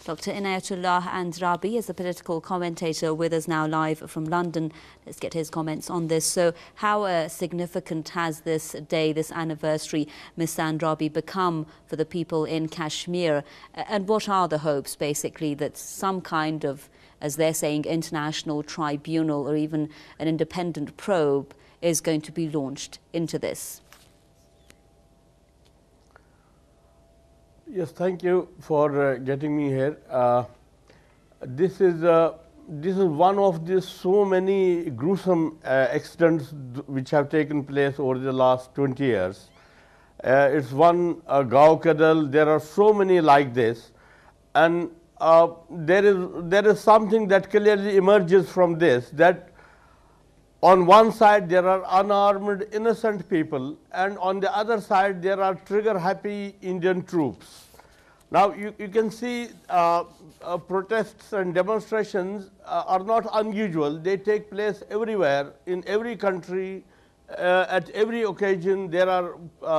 Dr. Inayatullah Andrabi is a political commentator with us now live from London. Let's get his comments on this. So how significant has this day, this anniversary, Ms. Andrabi, become for the people in Kashmir? And what are the hopes, basically, that some kind of, as they're saying, international tribunal or even an independent probe is going to be launched into this? Yes, thank you for getting me here. This is one of the so many gruesome accidents which have taken place over the last 20 years. It's one Gao Kadal. There are so many like this, and there is something that clearly emerges from this, that on one side there are unarmed innocent people, and on the other side there are trigger happy Indian troops. Now you can see protests and demonstrations are not unusual. They take place everywhere, in every country, at every occasion there are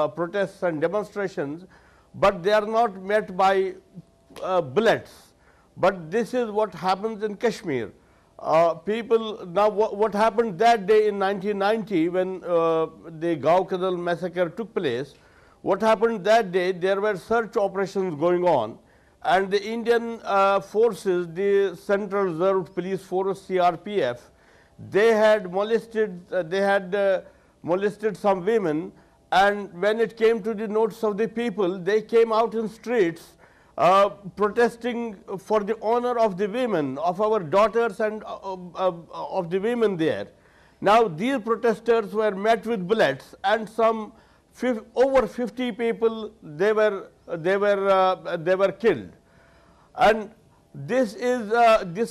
protests and demonstrations, but they are not met by bullets. But this is what happens in Kashmir. What happened that day in 1990 when the Gao Kadal massacre took place? What happened that day? There were search operations going on, and the Indian forces, the Central Reserve Police Force (CRPF), they had molested some women, and when it came to the notice of the people, they came out in streets protesting for the honor of the women, of our daughters and of the women there. Now these protesters were met with bullets, and over 50 people they were killed. And this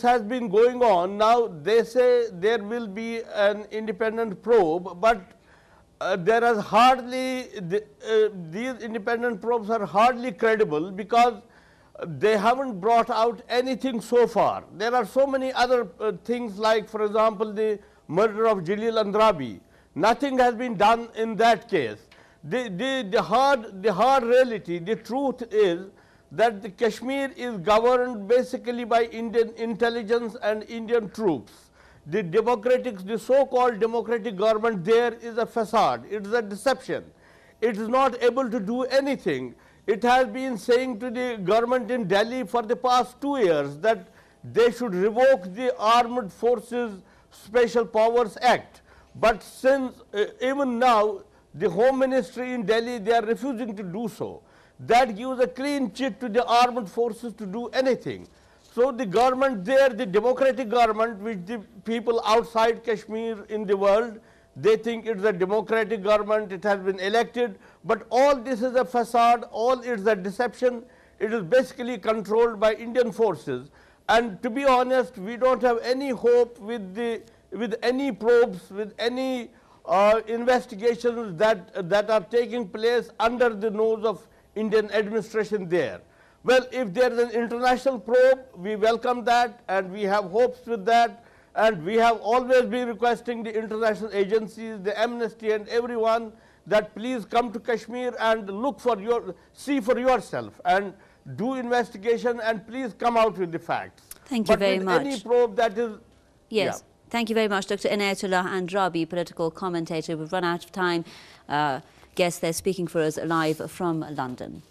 has been going on. Now they say there will be an independent probe, but there is hardly these independent probes are hardly credible, because they haven't brought out anything so far. There are so many other things, like for example the murder of Jalil Andrabi. Nothing has been done in that case. The hard reality, the truth is that the Kashmir is governed basically by Indian intelligence and Indian troops. The so-called democratic government there is a facade. It is a deception. It is not able to do anything. It has been saying to the government in Delhi for the past 2 years that they should revoke the Armed Forces Special Powers Act. But since even now, the Home Ministry in Delhi, they are refusing to do so. That gives a clean chit to the armed forces to do anything. So the government there, the democratic government, which the people outside Kashmir in the world, they think it's a democratic government, it has been elected, but all this is a facade, all it's a deception. It is basically controlled by Indian forces. And to be honest, we don't have any hope with any probes, with any investigations that are taking place under the nose of Indian administration there. Well, if there is an international probe, we welcome that, and we have hopes with that, and we have always been requesting the international agencies, the Amnesty and everyone, that please come to Kashmir and see for yourself and do investigation, and please come out with the facts. Thank you very much. Any probe that is... Yes. Yeah. Thank you very much, Dr. Inayatullah Andrabi, political commentator. We've run out of time. Guests, they're speaking for us live from London.